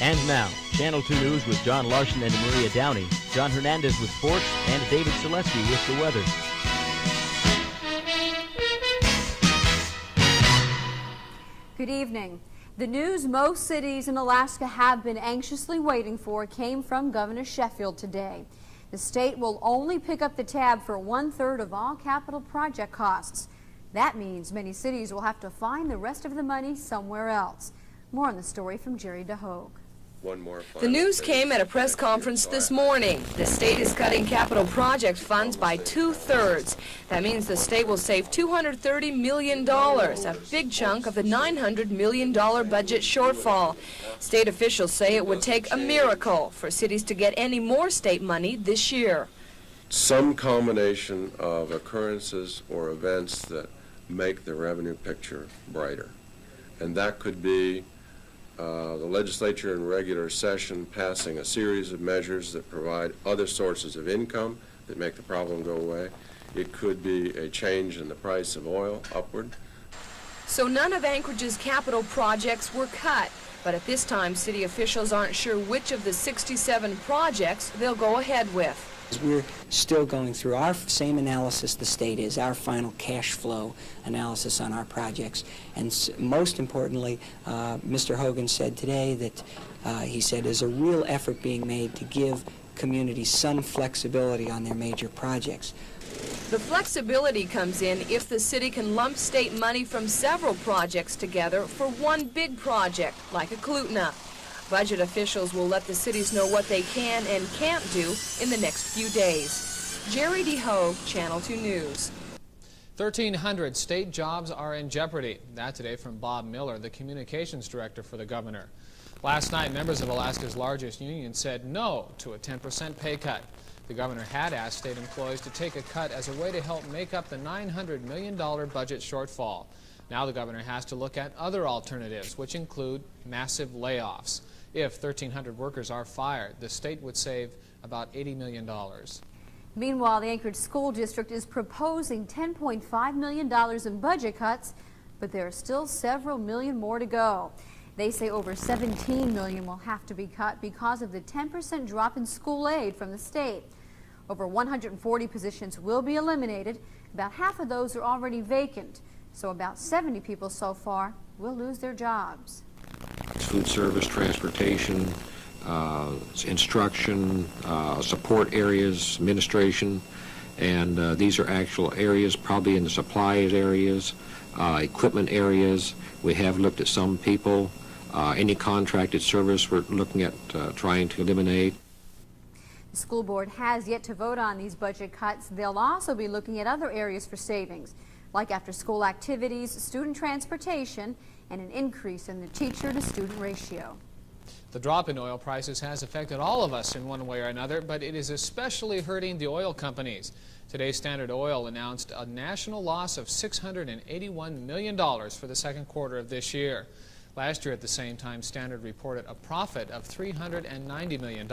And now, Channel 2 News with John Larson and Maria Downey, John Hernandez with sports, and David Selesky with the weather. Good evening. The news most cities in Alaska have been anxiously waiting for came from Governor Sheffield today. The state will only pick up the tab for 1/3 of all capital project costs. That means many cities will have to find the rest of the money somewhere else. More on the story from Jerry DeHogue. The news came at a press conference this morning. The state is cutting capital project funds by 2/3. That means the state will save $230 million, a big chunk of the $900 million budget shortfall. State officials say it would take a miracle for cities to get any more state money this year. Some combination of occurrences or events that make the revenue picture brighter. And that could be the legislature in regular session passing a series of measures that provide other sources of income that make the problem go away. It could be a change in the price of oil upward. So none of Anchorage's capital projects were cut, but at this time city officials aren't sure which of the 67 projects they'll go ahead with. We're still going through our same analysis the state is, our final cash flow analysis on our projects. And most importantly, Mr. Hogan said today that he said there's a real effort being made to give communities some flexibility on their major projects. The flexibility comes in if the city can lump state money from several projects together for one big project, like a Klutna. Budget officials will let the cities know what they can and can't do in the next few days. Jerry DeHogue, Channel 2 News. 1,300 state jobs are in jeopardy. That today from Bob Miller, the communications director for the governor. Last night, members of Alaska's largest union said no to a 10% pay cut. The governor had asked state employees to take a cut as a way to help make up the $900 million budget shortfall. Now the governor has to look at other alternatives, which include massive layoffs. If 1,300 workers are fired, the state would save about $80 million. Meanwhile, the Anchorage School District is proposing $10.5 million in budget cuts, but there are still several million more to go. They say over $17 million will have to be cut because of the 10% drop in school aid from the state. Over 140 positions will be eliminated. About half of those are already vacant, so about 70 people so far will lose their jobs. Food service, transportation, instruction, support areas, administration, and these are actual areas probably in the supplies areas, equipment areas. We have looked at some people. Any contracted service we're looking at trying to eliminate. The school board has yet to vote on these budget cuts. They'll also be looking at other areas for savings, like after-school activities, student transportation, and an increase in the teacher-to-student ratio. The drop in oil prices has affected all of us in one way or another, but it is especially hurting the oil companies. Today, Standard Oil announced a national loss of $681 million for the second quarter of this year. Last year at the same time, Standard reported a profit of $390 million.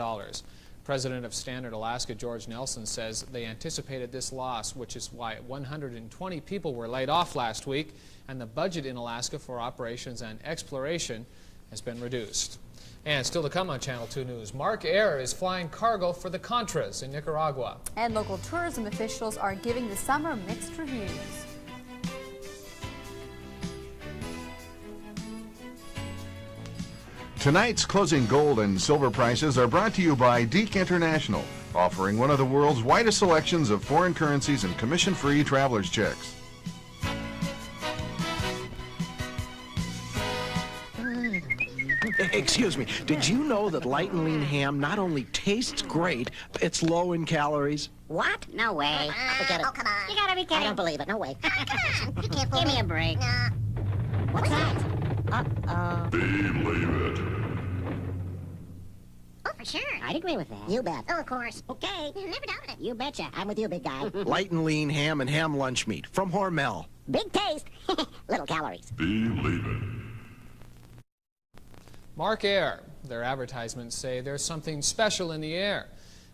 President of Standard Alaska, George Nelson, says they anticipated this loss, which is why 120 people were laid off last week, and the budget in Alaska for operations and exploration has been reduced. And still to come on Channel 2 News, Mark Air is flying cargo for the Contras in Nicaragua. And local tourism officials are giving the summer mixed reviews. Tonight's closing gold and silver prices are brought to you by Deke International, offering one of the world's widest selections of foreign currencies and commission-free traveler's checks. Excuse me, did you know that light and lean ham not only tastes great, it's low in calories? What? No way. Forget it. Oh, come on. You gotta be kidding. I don't believe it. No way. Come on. You can't fool Give me a break. Nah. What's that? Uh-oh. Believe it. Oh, for sure. I'd agree with that. You bet. Oh, of course. Okay. Never doubted it. You betcha. I'm with you, big guy. Light and lean ham and ham lunch meat from Hormel. Big taste. Little calories. Believe it. Mark Air. Their advertisements say there's something special in the air.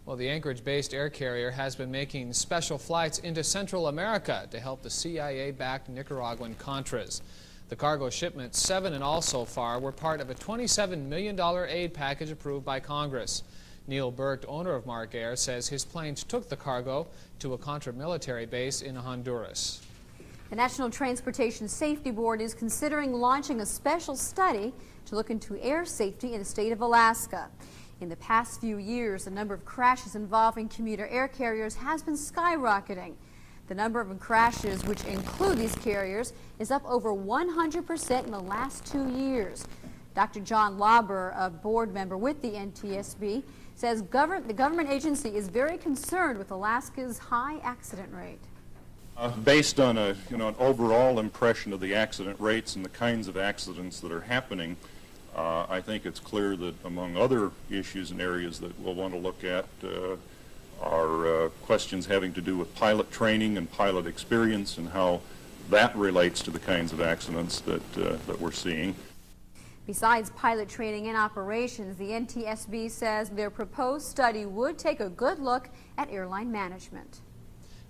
Well, the Anchorage-based air carrier has been making special flights into Central America to help the CIA-backed Nicaraguan Contras. The cargo shipments, 7 in all so far, were part of a $27 million aid package approved by Congress. Neil Burt, owner of Mark Air, says his planes took the cargo to a Contra military base in Honduras. The National Transportation Safety Board is considering launching a special study to look into air safety in the state of Alaska. In the past few years, the number of crashes involving commuter air carriers has been skyrocketing. The number of crashes, which include these carriers, is up over 100% in the last 2 years. Dr. John Lauber, a board member with the NTSB, says the government agency is very concerned with Alaska's high accident rate. Based on an overall impression of the accident rates and the kinds of accidents that are happening, I think it's clear that among other issues and areas that we'll want to look at are questions having to do with pilot training and pilot experience and how that relates to the kinds of accidents that we're seeing. Besides pilot training and operations, the NTSB says their proposed study would take a good look at airline management.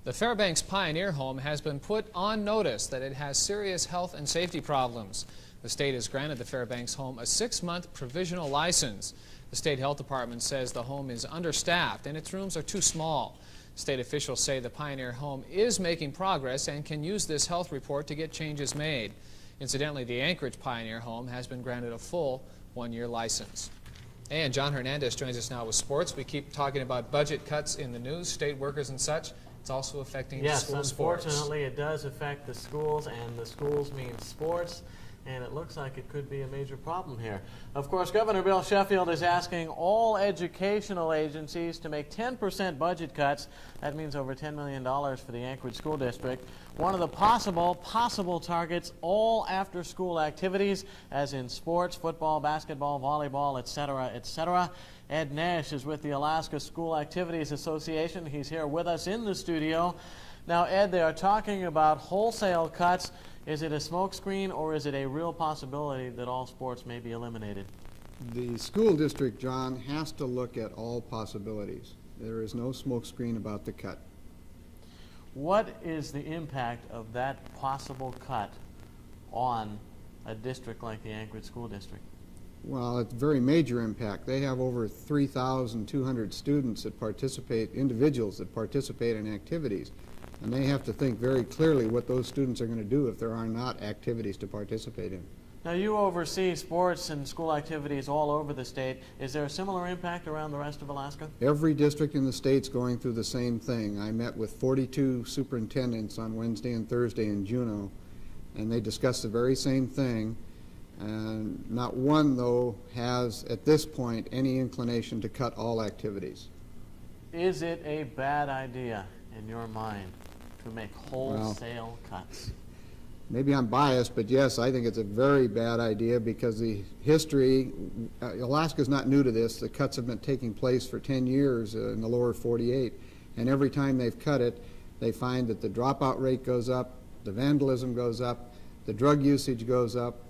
The Fairbanks Pioneer Home has been put on notice that it has serious health and safety problems. The state has granted the Fairbanks home a 6-month provisional license. The state health department says the home is understaffed and its rooms are too small. State officials say the Pioneer home is making progress and can use this health report to get changes made. Incidentally, the Anchorage Pioneer home has been granted a full 1-year license. And John Hernandez joins us now with sports. We keep talking about budget cuts in the news, state workers and such. It's also affecting school sports. Yes, unfortunately, it does affect the schools, and the schools mean sports, and it looks like it could be a major problem here. Of course, Governor Bill Sheffield is asking all educational agencies to make 10% budget cuts. That means over $10 million for the Anchorage School District. One of the possible targets, all after-school activities, as in sports, football, basketball, volleyball, etc., etc. Ed Nash is with the Alaska School Activities Association. He's here with us in the studio. Now, Ed, they are talking about wholesale cuts. Is it a smokescreen, or is it a real possibility that all sports may be eliminated? The school district, John, has to look at all possibilities. There is no smokescreen about the cut. What is the impact of that possible cut on a district like the Anchorage School District? Well, it's a very major impact. They have over 3,200 students that participate, individuals that participate in activities. And they have to think very clearly what those students are going to do if there are not activities to participate in. Now, you oversee sports and school activities all over the state. Is there a similar impact around the rest of Alaska? Every district in the state's going through the same thing. I met with 42 superintendents on Wednesday and Thursday in Juneau, and they discussed the very same thing. And not one, though, has at this point any inclination to cut all activities. Is it a bad idea, in your mind, to make wholesale cuts? Maybe I'm biased, but yes, I think it's a very bad idea because the history, Alaska's not new to this. The cuts have been taking place for 10 years in the lower 48. And every time they've cut it, they find that the dropout rate goes up, the vandalism goes up, the drug usage goes up,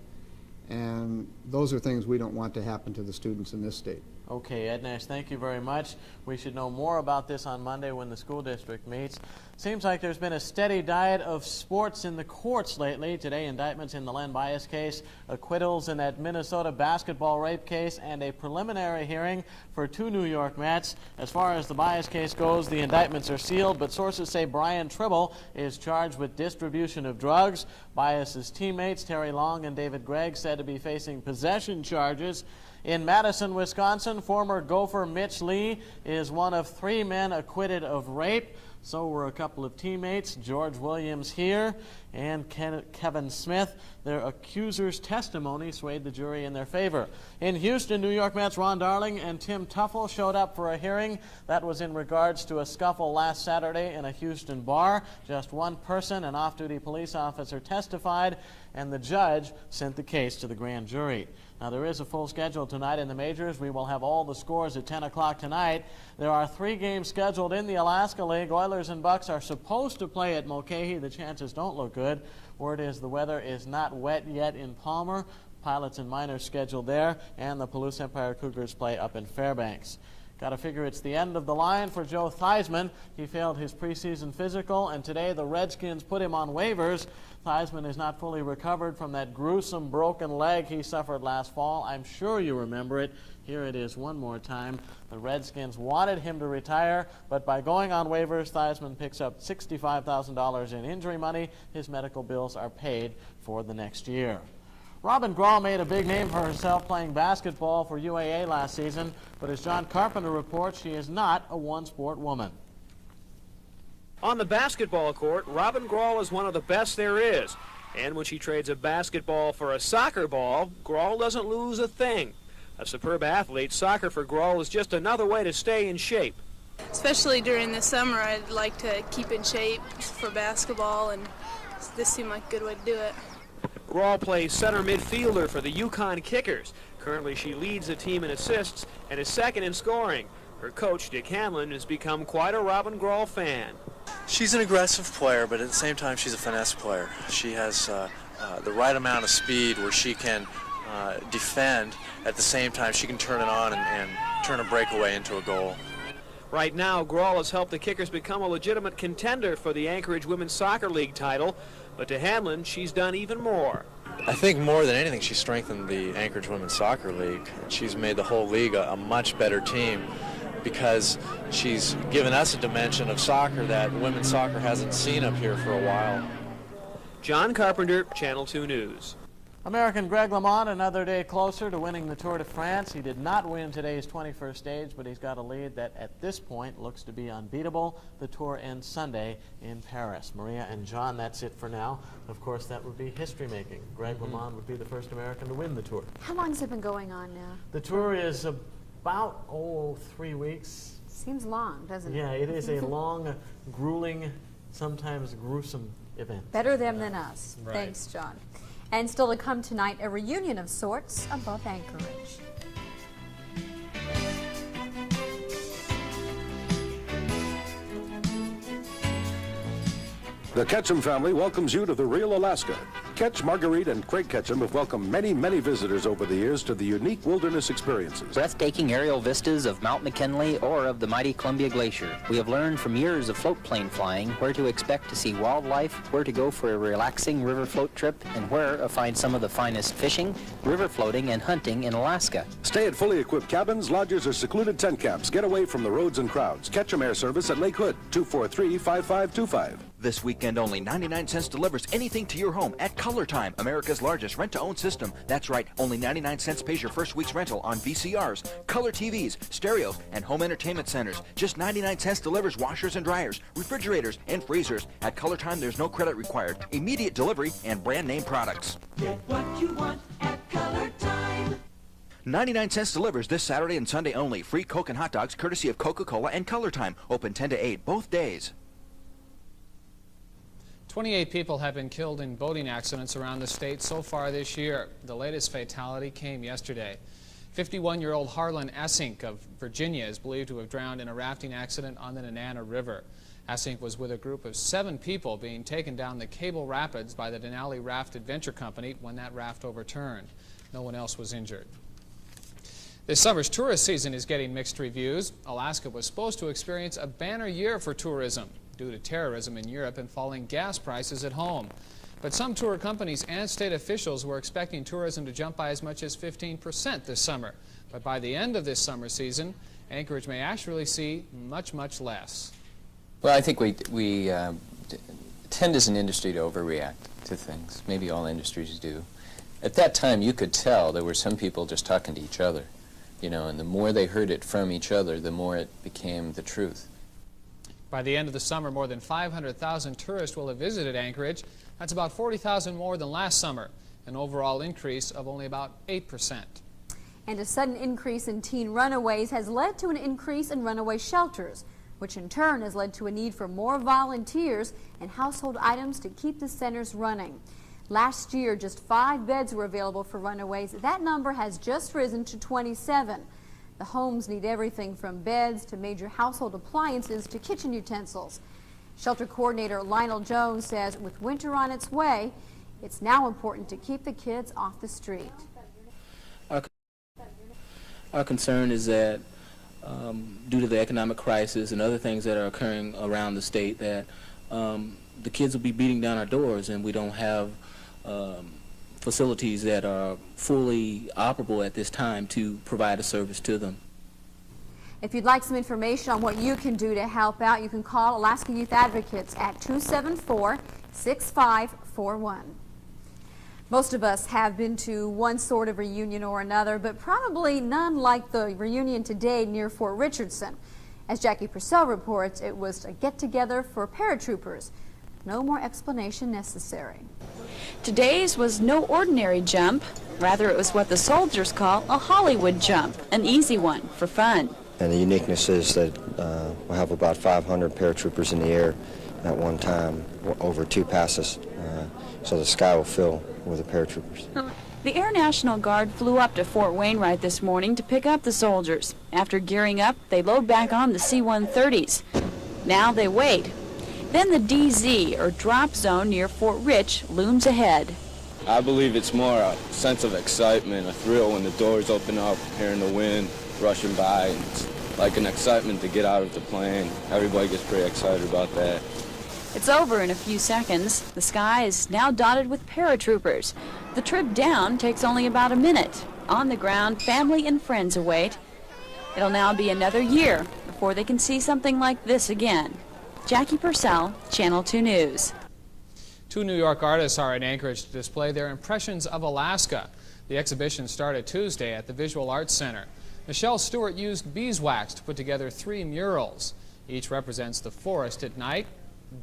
and those are things we don't want to happen to the students in this state. Okay, Ed Nash, thank you very much. We should know more about this on Monday when the school district meets. Seems like there's been a steady diet of sports in the courts lately. Today, indictments in the Len Bias case, acquittals in that Minnesota basketball rape case, and a preliminary hearing for 2 New York Mets. As far as the Bias case goes, the indictments are sealed, but sources say Brian Tribble is charged with distribution of drugs. Bias's teammates, Terry Long and David Gregg, said to be facing possession charges. In Madison, Wisconsin, former Gopher Mitch Lee is one of 3 men acquitted of rape. So were a couple of teammates, George Williams here and Kevin Smith. Their accuser's testimony swayed the jury in their favor. In Houston, New York Mets Ron Darling and Tim Tuffle showed up for a hearing. That was in regards to a scuffle last Saturday in a Houston bar. Just one person, an off-duty police officer, testified, and the judge sent the case to the grand jury. Now, there is a full schedule tonight in the majors. We will have all the scores at 10 o'clock tonight. There are 3 games scheduled in the Alaska League. Oilers and Bucks are supposed to play at Mulcahy. The chances don't look good. Word is the weather is not wet yet in Palmer. Pilots and minors scheduled there, and the Palouse Empire Cougars play up in Fairbanks. Got to figure it's the end of the line for Joe Theismann. He failed his preseason physical, and today the Redskins put him on waivers. Theismann is not fully recovered from that gruesome broken leg he suffered last fall. I'm sure you remember it. Here it is one more time. The Redskins wanted him to retire, but by going on waivers, Theismann picks up $65,000 in injury money. His medical bills are paid for the next year. Robin Grahl made a big name for herself playing basketball for UAA last season, but as John Carpenter reports, she is not a one-sport woman. On the basketball court, Robin Grahl is one of the best there is. And when she trades a basketball for a soccer ball, Grahl doesn't lose a thing. A superb athlete, soccer for Grahl is just another way to stay in shape. Especially during the summer, I'd like to keep in shape for basketball, and this seemed like a good way to do it. Grahl plays center midfielder for the Yukon Kickers. Currently, she leads the team in assists and is second in scoring. Her coach, Dick Hanlon, has become quite a Robin Grahl fan. She's an aggressive player, but at the same time, she's a finesse player. She has the right amount of speed where she can defend. At the same time, she can turn it on and turn a breakaway into a goal. Right now, Grahl has helped the Kickers become a legitimate contender for the Anchorage Women's Soccer League title, but to Hanlon, she's done even more. I think more than anything, she's strengthened the Anchorage Women's Soccer League. She's made the whole league a much better team because she's given us a dimension of soccer that women's soccer hasn't seen up here for a while. John Carpenter, Channel 2 News. American Greg LeMond another day closer to winning the Tour de France. He did not win today's 21st stage, but he's got a lead that at this point looks to be unbeatable. The Tour ends Sunday in Paris. Maria and John, that's it for now. Of course, that would be history making. Greg LeMond would be the first American to win the Tour. How long has it been going on now? The Tour is about, 3 weeks. Seems long, doesn't it? Yeah, it is a long, grueling, sometimes gruesome event. Better them than us. Right. Thanks, John. And still to come tonight, a reunion of sorts above Anchorage. The Ketchum family welcomes you to the real Alaska. Ketch, Marguerite, and Craig Ketchum have welcomed many, many visitors over the years to the unique wilderness experiences. Breathtaking aerial vistas of Mount McKinley or of the mighty Columbia Glacier. We have learned from years of float plane flying where to expect to see wildlife, where to go for a relaxing river float trip, and where to find some of the finest fishing, river floating, and hunting in Alaska. Stay at fully equipped cabins, lodges, or secluded tent camps. Get away from the roads and crowds. Ketchum Air Service at Lake Hood, 243-5525. This weekend only 99 cents delivers anything to your home at Color Time, America's largest rent-to-own system. That's right, only 99 cents pays your first week's rental on VCRs, color TVs, stereos, and home entertainment centers. Just 99 cents delivers washers and dryers, refrigerators, and freezers. At Color Time, there's no credit required, immediate delivery, and brand name products. Get what you want at Color Time. 99 cents delivers this Saturday and Sunday only. Free Coke and hot dogs courtesy of Coca-Cola and Color Time. Open 10 to 8 both days. 28 people have been killed in boating accidents around the state so far this year. The latest fatality came yesterday. 51-year-old Harlan Essink of Virginia is believed to have drowned in a rafting accident on the Nenana River. Essink was with a group of 7 people being taken down the Cable Rapids by the Denali Raft Adventure Company when that raft overturned. No one else was injured. This summer's tourist season is getting mixed reviews. Alaska was supposed to experience a banner year for tourism due to terrorism in Europe and falling gas prices at home. But some tour companies and state officials were expecting tourism to jump by as much as 15% this summer. But by the end of this summer season, Anchorage may actually see much, much less. Well, I think we tend as an industry to overreact to things. Maybe all industries do. At that time, you could tell there were some people just talking to each other, you know, and the more they heard it from each other, the more it became the truth. By the end of the summer, more than 500,000 tourists will have visited Anchorage. That's about 40,000 more than last summer, an overall increase of only about 8%. And a sudden increase in teen runaways has led to an increase in runaway shelters, which in turn has led to a need for more volunteers and household items to keep the centers running. Last year, just 5 beds were available for runaways. That number has just risen to 27. The homes need everything from beds to major household appliances to kitchen utensils. Shelter coordinator Lionel Jones says with winter on its way, it's now important to keep the kids off the street. Our concern is that due to the economic crisis and other things that are occurring around the state, that the kids will be beating down our doors, and we don't have facilities that are fully operable at this time to provide a service to them. If you'd like some information on what you can do to help out, you can call Alaska Youth Advocates at 274-6541. Most of us have been to one sort of reunion or another, but probably none like the reunion today near Fort Richardson. As Jackie Purcell reports, it was a get-together for paratroopers. No more explanation necessary. Today's was no ordinary jump. Rather, it was what the soldiers call a Hollywood jump, an easy one for fun. And the uniqueness is that we'll have about 500 paratroopers in the air at one time, over 2 passes, so the sky will fill with the paratroopers. The Air National Guard flew up to Fort Wainwright this morning to pick up the soldiers. After gearing up, they load back on the C-130s. Now they wait. Then the DZ, or drop zone near Fort Rich, looms ahead. I believe it's more a sense of excitement, a thrill when the doors open up, hearing the wind rushing by. It's like an excitement to get out of the plane. Everybody gets pretty excited about that. It's over in a few seconds. The sky is now dotted with paratroopers. The trip down takes only about a minute. On the ground, family and friends await. It'll now be another year before they can see something like this again. Jackie Purcell, Channel 2 News. 2 New York artists are in Anchorage to display their impressions of Alaska. The exhibition started Tuesday at the Visual Arts Center. Michelle Stewart used beeswax to put together 3 murals. Each represents the forest at night,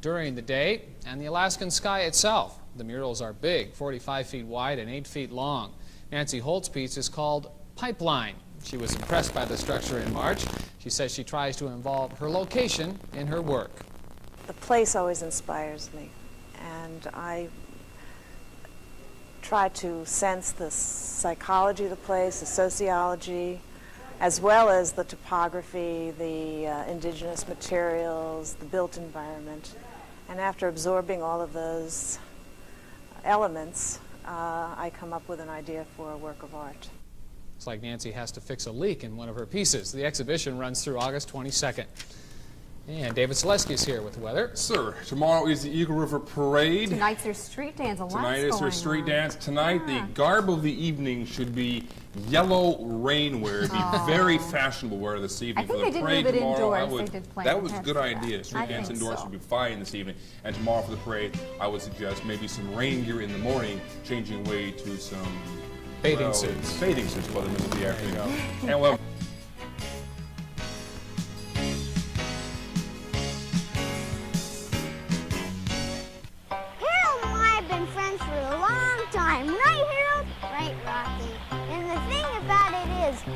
during the day, and the Alaskan sky itself. The murals are big, 45 feet wide and 8 feet long. Nancy Holt's piece is called Pipeline. She was impressed by the structure in March. She says she tries to involve her location in her work. The place always inspires me, and I try to sense the psychology of the place, the sociology, as well as the topography, the indigenous materials, the built environment. And after absorbing all of those elements, I come up with an idea for a work of art. It's like Nancy has to fix a leak in one of her pieces. The exhibition runs through August 22nd. And David Selesky is here with the weather. Sir, tomorrow is the Eagle River Parade. Tonight's their street dance. Tonight is their street dance. Tonight, the garb of the evening should be yellow rainwear. It'd be very fashionable wear this evening for the parade tomorrow. That was a good idea. Street dance indoors should be fine this evening. And tomorrow for the parade, I would suggest maybe some rain gear in the morning, changing away to some bathing suits. Bathing suits by the middle of the afternoon. And well.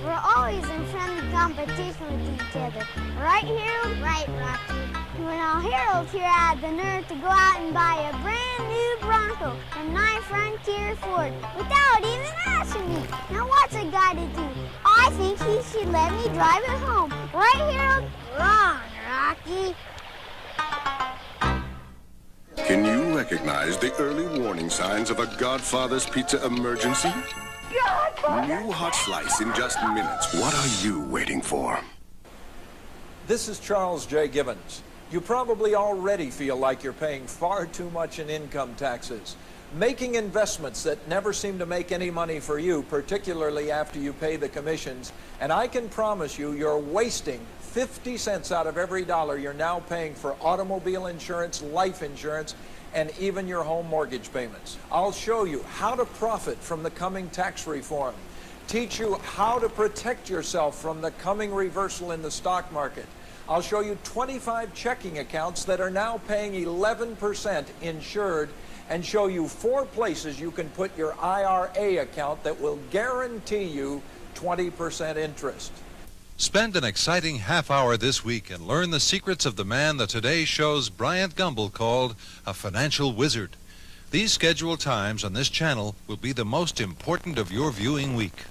We're always in friendly competition with each other. Right, Harold? Right, Rocky. Well, Harold here had the nerve to go out and buy a brand new Bronco from Nye Frontier Ford without even asking me. Now what's a guy to do? I think he should let me drive it home. Right, Harold? Wrong, Rocky. Can you recognize the early warning signs of a Godfather's Pizza emergency? New hot slice in just minutes. What are you waiting for? This is Charles J. Gibbons. You probably already feel like you're paying far too much in income taxes, making investments that never seem to make any money for you, particularly after you pay the commissions, and I can promise you you're wasting 50 cents out of every dollar you're now paying for automobile insurance, life insurance, and even your home mortgage payments. I'll show you how to profit from the coming tax reform, teach you how to protect yourself from the coming reversal in the stock market. I'll show you 25 checking accounts that are now paying 11% insured, and show you 4 places you can put your IRA account that will guarantee you 20% interest. Spend an exciting half hour this week and learn the secrets of the man the Today Show's Bryant Gumbel called a financial wizard. These scheduled times on this channel will be the most important of your viewing week.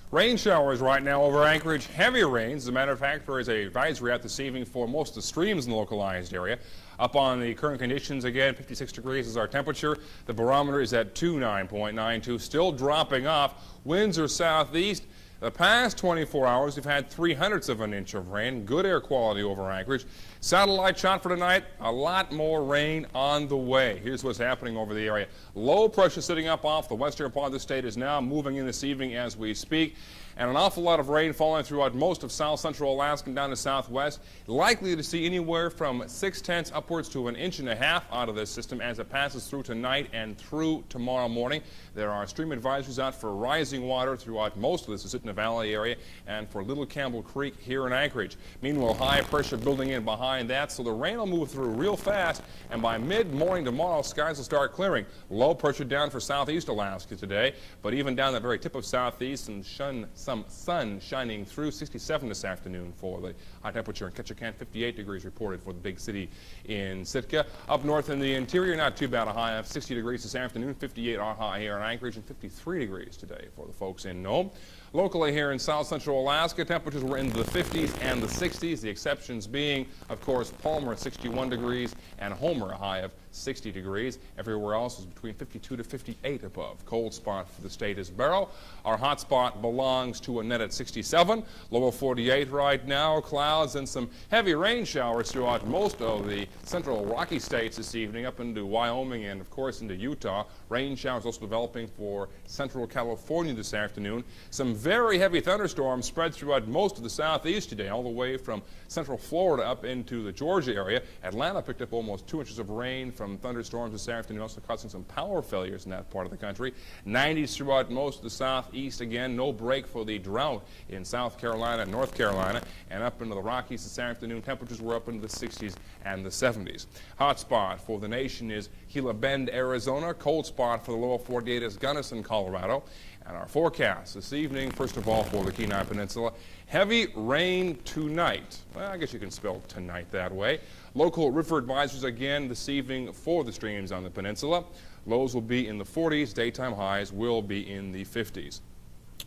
Rain showers right now over Anchorage. Heavy rains. As a matter of fact, there is an advisory out this evening for most of the streams in the localized area. Up on the current conditions again, 56 degrees is our temperature. The barometer is at 29.92, still dropping off. Winds are southeast. The past 24 hours, we've had 0.03 of an inch of rain. Good air quality over Anchorage. Satellite shot for tonight, a lot more rain on the way. Here's what's happening over the area. Low pressure sitting up off the western part of the state is now moving in this evening as we speak. And an awful lot of rain falling throughout most of south central Alaska and down to southwest. Likely to see anywhere from 0.6 upwards to 1.5 inches out of this system as it passes through tonight and through tomorrow morning. There are stream advisories out for rising water throughout most of the Susitna Valley area and for Little Campbell Creek here in Anchorage. Meanwhile, high pressure building in behind that, so the rain will move through real fast, and by mid-morning tomorrow, skies will start clearing. Low pressure down for southeast Alaska today, but even down the very tip of southeast and some sun shining through. 67 this afternoon for the high temperature in Ketchikan. 58 degrees reported for the big city in Sitka. Up north in the interior, not too bad, a high of 60 degrees this afternoon. 58 our high here in Anchorage, and 53 degrees today for the folks in Nome. Locally here in south central Alaska, temperatures were in the 50s and the 60s, the exceptions being, of course, Palmer at 61 degrees and Homer a high of 60 degrees. Everywhere else is between 52 to 58 above. Cold spot for the state is Barrow. Our hot spot belongs to Annette at 67. Lower 48 right now. Clouds and some heavy rain showers throughout most of the central Rocky states this evening, up into Wyoming and, of course, into Utah. Rain showers also developing for central California this afternoon. Some very heavy thunderstorms spread throughout most of the southeast today, all the way from central Florida up into the Georgia area. Atlanta picked up almost 2 inches of rain from thunderstorms this afternoon, also causing some power failures in that part of the country. 90s throughout most of the southeast. Again, no break for the drought in South Carolina and North Carolina. And up into the Rockies this afternoon, temperatures were up into the 60s and the 70s. Hot spot for the nation is Gila Bend, Arizona. Cold spot for the lower 48 is Gunnison, Colorado. And our forecast this evening, first of all, for the Kenai Peninsula, heavy rain tonight. Well, I guess you can spell tonight that way. Local river advisories again this evening for the streams on the peninsula. Lows will be in the 40s. Daytime highs will be in the 50s.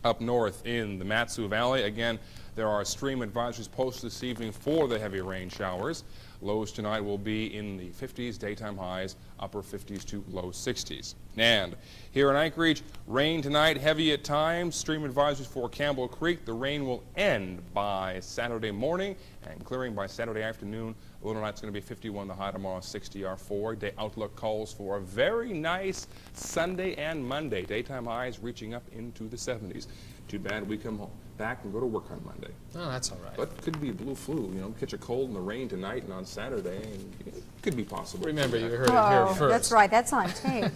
Up north in the Mat-Su Valley, again, there are stream advisories posted this evening for the heavy rain showers. Lows tonight will be in the 50s, daytime highs, upper 50s to low 60s. And here in Anchorage, rain tonight, heavy at times. Stream advisories for Campbell Creek. The rain will end by Saturday morning and clearing by Saturday afternoon. Low tonight's going to be 51, the high tomorrow 60. Our 4-day outlook calls for a very nice Sunday and Monday. Daytime highs reaching up into the 70s. Too bad we come home back and go to work on Monday. Oh, that's all right. But it could be a blue flu, you know, catch a cold in the rain tonight and on Saturday, and it could be possible. Remember, you heard it here first. That's right, that's on tape.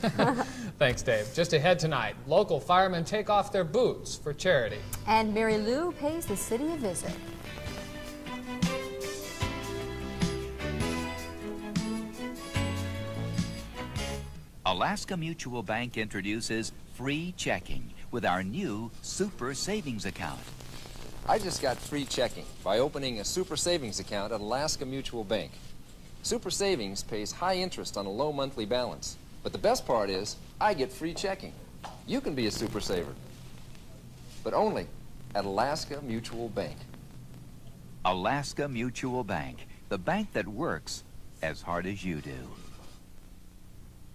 Thanks, Dave. Just ahead tonight, local firemen take off their boots for charity. And Mary Lou pays the city a visit. Alaska Mutual Bank introduces free checking with our new Super Savings Account. I just got free checking by opening a Super Savings account at Alaska Mutual Bank. Super Savings pays high interest on a low monthly balance. But the best part is, I get free checking. You can be a super saver, but only at Alaska Mutual Bank. Alaska Mutual Bank, the bank that works as hard as you do.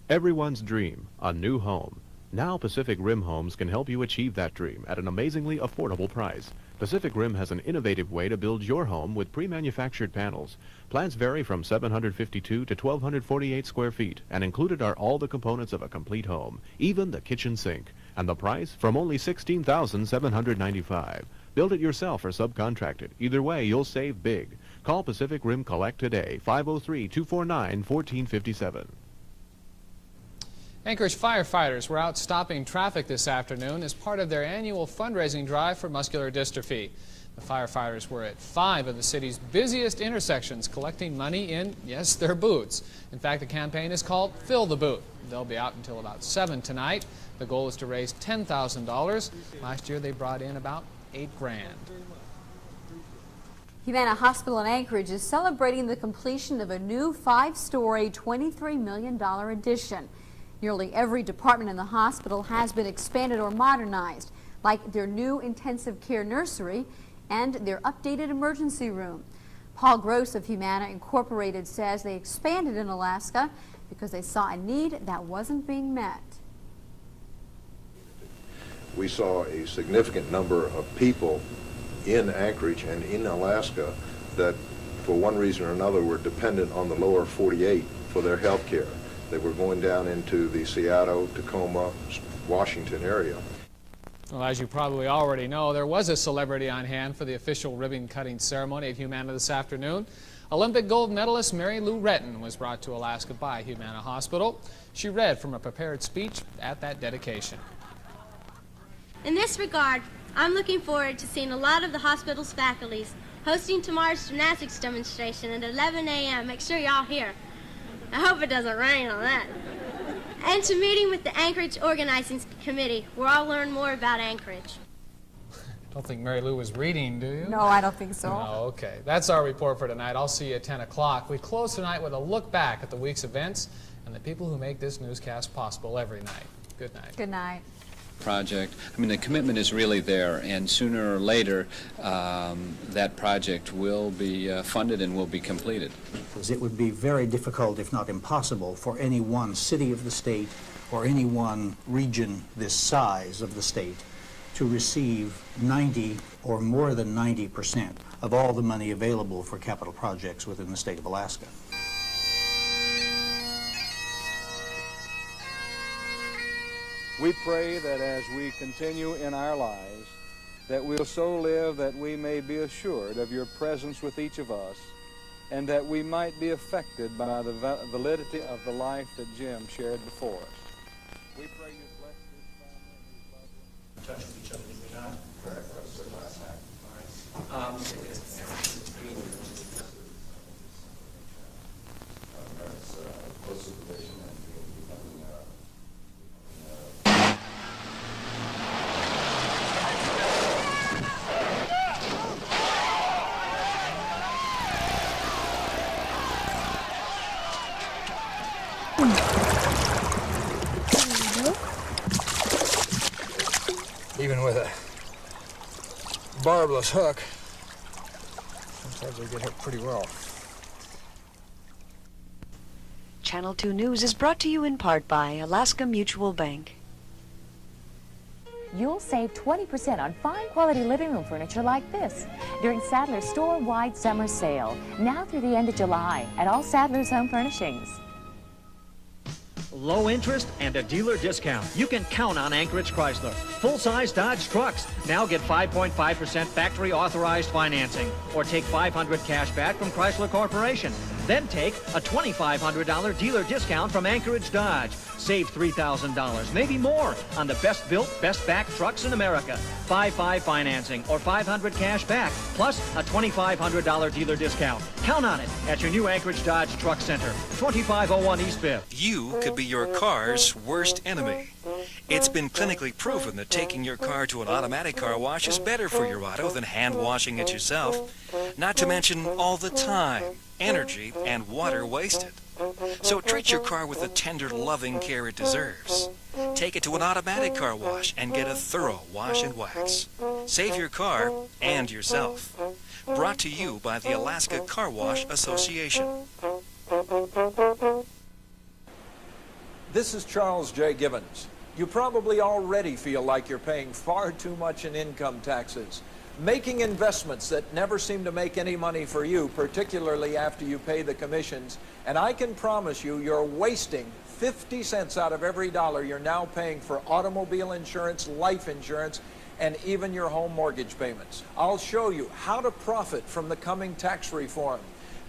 Everyone's dream, a new home. Now Pacific Rim Homes can help you achieve that dream at an amazingly affordable price. Pacific Rim has an innovative way to build your home with pre-manufactured panels. Plans vary from 752 to 1,248 square feet, and included are all the components of a complete home, even the kitchen sink. And the price from only $16,795. Build it yourself or subcontract it. Either way, you'll save big. Call Pacific Rim Collect today, 503-249-1457. Anchorage firefighters were out stopping traffic this afternoon as part of their annual fundraising drive for muscular dystrophy. The firefighters were at 5 of the city's busiest intersections collecting money in, yes, their boots. In fact, the campaign is called Fill the Boot. They'll be out until about 7 tonight. The goal is to raise $10,000. Last year they brought in about $8 grand. Humana Hospital in Anchorage is celebrating the completion of a new 5-story, $23 million addition. Nearly every department in the hospital has been expanded or modernized. like their new intensive care nursery and their updated emergency room. Paul Gross of Humana Incorporated says they expanded in Alaska because they saw a need that wasn't being met. We saw a significant number of people in Anchorage and in Alaska that, for one reason or another, were dependent on the lower 48 for their health care. They were going down into the Seattle, Tacoma, Washington area. Well, as you probably already know, there was a celebrity on hand for the official ribbon-cutting ceremony at Humana this afternoon. Olympic gold medalist Mary Lou Retton was brought to Alaska by Humana Hospital. She read from a prepared speech at that dedication. In this regard, I'm looking forward to seeing a lot of the hospital's faculties hosting tomorrow's gymnastics demonstration at 11 a.m. Make sure y'all here. I hope it doesn't rain on that. And to meeting with the Anchorage Organizing Committee, where I'll learn more about Anchorage. I don't think Mary Lou was reading, do you? No, I don't think so. No, okay. That's our report for tonight. I'll see you at 10 o'clock. We close tonight with a look back at the week's events and the people who make this newscast possible every night. Good night. Good night. Project. I mean, the commitment is really there, and sooner or later that project will be funded and will be completed. Because it would be very difficult, if not impossible, for any one city of the state or any one region this size of the state to receive 90 or more than 90% of all the money available for capital projects within the state of Alaska. We pray that as we continue in our lives, that we'll so live that we may be assured of your presence with each of us, and that we might be affected by the validity of the life that Jim shared before us. We pray you bless this family and these loved ones. Touch with each other, did we not? Correct. That's the last act. All right. Close supervision and even with a barbless hook, sometimes they get hit pretty well. Channel 2 News is brought to you in part by Alaska Mutual Bank. You'll save 20% on fine quality living room furniture like this during Sadler's store-wide summer sale, now through the end of July at all Sadler's Home Furnishings. Low interest and a dealer discount. You can count on Anchorage Chrysler. Full-size Dodge trucks now get 5.5% factory authorized financing, or take $500 cash back from Chrysler Corporation. Then take a $2,500 dealer discount from Anchorage Dodge. Save $3,000, maybe more, on the best built, best backed trucks in America. 5.5 financing or $500 cash back, plus a $2,500 dealer discount. Count on it at your new Anchorage Dodge Truck Center, 2501 East 5th. You could be your car's worst enemy. It's been clinically proven that taking your car to an automatic car wash is better for your auto than hand washing it yourself. Not to mention all the time, energy, and water wasted. So treat your car with the tender, loving care it deserves. Take it to an automatic car wash and get a thorough wash and wax. Save your car and yourself. Brought to you by the Alaska Car Wash Association. This is Charles J. Gibbons. You probably already feel like you're paying far too much in income taxes, making investments that never seem to make any money for you, particularly after you pay the commissions, and I can promise you you're wasting 50 cents out of every dollar you're now paying for automobile insurance, life insurance, and even your home mortgage payments. I'll show you how to profit from the coming tax reform,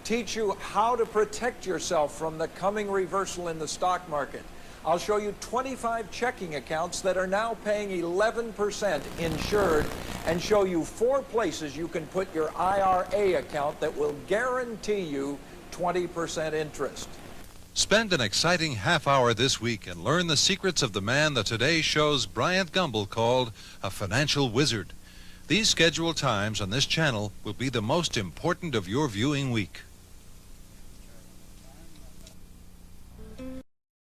teach you how to protect yourself from the coming reversal in the stock market. I'll show you 25 checking accounts that are now paying 11% insured, and show you 4 places you can put your IRA account that will guarantee you 20% interest. Spend an exciting half hour this week and learn the secrets of the man that Today Show's Bryant Gumbel called a financial wizard. These scheduled times on this channel will be the most important of your viewing week.